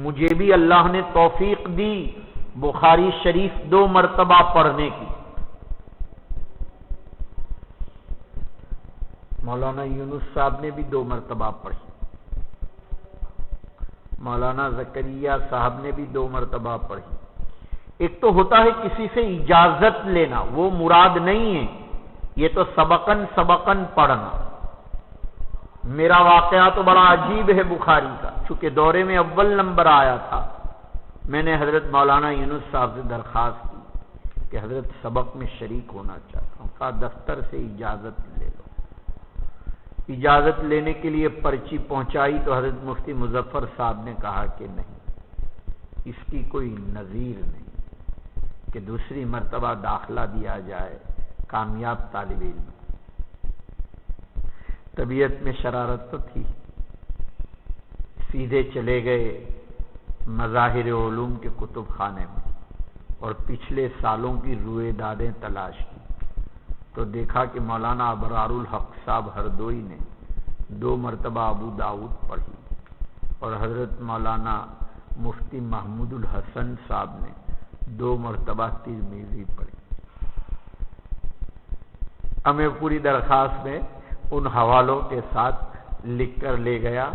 مجھے بھی اللہ نے توفیق دی بخاری شریف 2 مرتبہ پڑھنے کی۔ مولانا یونس صاحب نے بھی 2 مرتبہ پڑھی، مولانا زکریا صاحب نے بھی 2 مرتبہ پڑھی۔ ایک تو ہوتا ہے کسی سے اجازت لینا، وہ مراد نہیں ہے، یہ تو سبقن پڑھنا۔ میرا واقعہ تو بڑا عجیب ہے بخاری کا، چونکہ دورے میں اول نمبر آیا تھا، میں نے حضرت مولانا یونس صاحب سے درخواست کی کہ حضرت سبق میں شریک ہونا چاہتا ہوں، کہا دفتر سے اجازت لے لو۔ اجازت لینے کے لیے پرچی پہنچائی تو حضرت مفتی مظفر صاحب نے کہا کہ نہیں، اس کی کوئی نظیر نہیں کہ دوسری مرتبہ داخلہ دیا جائے کامیاب طالب علم۔ طبیعت میں شرارت تو تھی، سیدھے چلے گئے مظاہر علوم کے کتب خانے میں اور پچھلے سالوں کی رویدادیں تلاش کی تو دیکھا کہ مولانا ابرار الحق صاحب ہردوئی نے 2 مرتبہ ابو داؤد پڑھی اور حضرت مولانا مفتی محمود الحسن صاحب نے 2 مرتبہ ترمذی پڑھی۔ ہمیں پوری درخواست میں ان حوالوں کے ساتھ لکھ کر لے گیا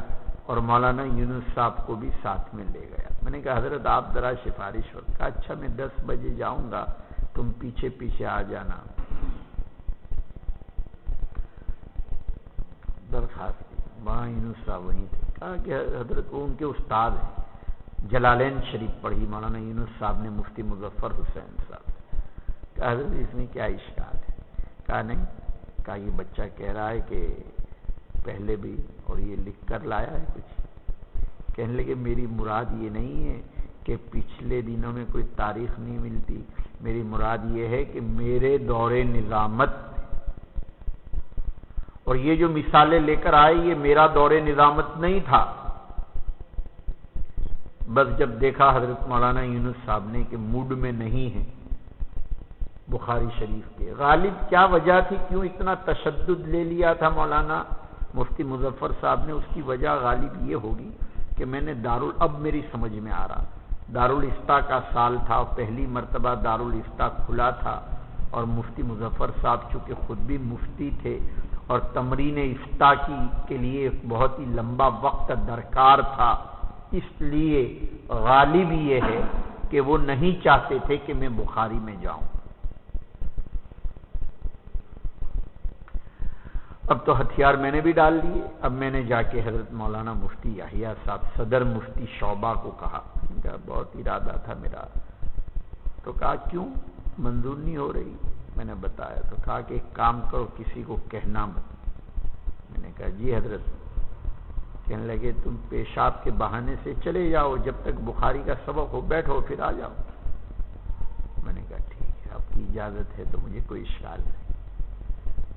اور مولانا یونس صاحب کو بھی ساتھ میں لے گیا۔ میں نے کہا حضرت آپ ذرا سفارش ہو، کہا اچھا میں 10 بجے جاؤں گا، تم پیچھے پیچھے آ جانا۔ درخواست کی، وہاں یونس صاحب وہیں تھے، کہا کہ حضرت وہ ان کے استاد ہیں، جلالین شریف پڑھی مولانا یونس صاحب نے مفتی مظفر حسین صاحب۔ کہا حضرت اس میں کیا اشکال ہے؟ کہا نہیں، کہا یہ بچہ کہہ رہا ہے کہ پہلے بھی اور یہ لکھ کر لایا ہے کچھ۔ کہنے لگے میری مراد یہ نہیں ہے کہ پچھلے دنوں میں کوئی تاریخ نہیں ملتی، میری مراد یہ ہے کہ میرے دور نظامت اور یہ جو مثالیں لے کر آئے یہ میرا دور نظامت نہیں تھا۔ بس جب دیکھا حضرت مولانا یونس صاحب نے کہ موڈ میں نہیں ہے بخاری شریف کے، غالب کیا وجہ تھی، کیوں اتنا تشدد لے لیا تھا مولانا مفتی مظفر صاحب نے، اس کی وجہ غالب یہ ہوگی کہ میں نے اب میری سمجھ میں آ رہا، دارالافتاء کا سال تھا، پہلی مرتبہ دارالافتاء کھلا تھا اور مفتی مظفر صاحب چونکہ خود بھی مفتی تھے اور تمرین افتاء کے لیے بہت ہی لمبا وقت درکار تھا، اس لیے غالب یہ ہے کہ وہ نہیں چاہتے تھے کہ میں بخاری میں جاؤں۔ اب تو ہتھیار میں نے بھی ڈال دیے، اب میں نے جا کے حضرت مولانا مفتی یحییٰ صاحب صدر مفتی شعبہ کو کہا، بہت ارادہ تھا میرا، تو کہا کیوں منظور نہیں ہو رہی؟ میں نے بتایا تو کہا کہ ایک کام کرو کسی کو کہنا مت۔ میں نے کہا جی حضرت۔ کہنے لگے تم پیشاب کے بہانے سے چلے جاؤ، جب تک بخاری کا سبق ہو بیٹھو پھر آ جاؤ۔ میں نے کہا ٹھیک ہے، آپ کی اجازت ہے تو مجھے کوئی اشکال نہیں۔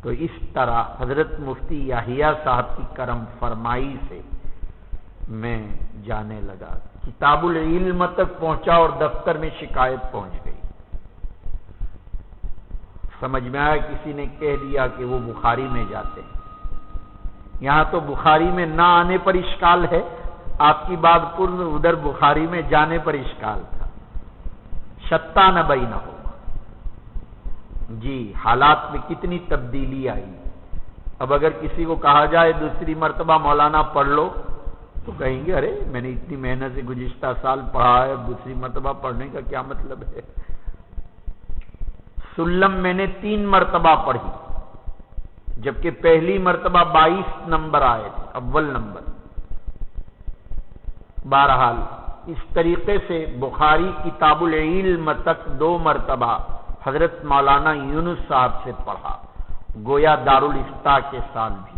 تو اس طرح حضرت مفتی یحییٰ صاحب کی کرم فرمائی سے میں جانے لگا، کتاب العلم تک پہنچا اور دفتر میں شکایت پہنچ گئی۔ سمجھ میں آیا کسی نے کہہ دیا کہ وہ بخاری میں جاتے ہیں، یہاں تو بخاری میں نہ آنے پر اشکال ہے، آپ کی بات پر ادھر بخاری میں جانے پر اشکال تھا، شتّا نہ بینہ ہو۔ جی حالات میں کتنی تبدیلی آئی۔ اب اگر کسی کو کہا جائے دوسری مرتبہ مولانا پڑھ لو تو کہیں گے ارے میں نے اتنی محنت سے گزشتہ سال پڑھا ہے، اب دوسری مرتبہ پڑھنے کا کیا مطلب ہے؟ سلم میں نے 3 مرتبہ پڑھی، جبکہ پہلی مرتبہ 22 نمبر آئے تھے، اول نمبر۔ بہرحال اس طریقے سے بخاری کتاب العلم تک 2 مرتبہ حضرت مولانا یونس صاحب سے پڑھا، گویا دارالافتاء کے سال بھی۔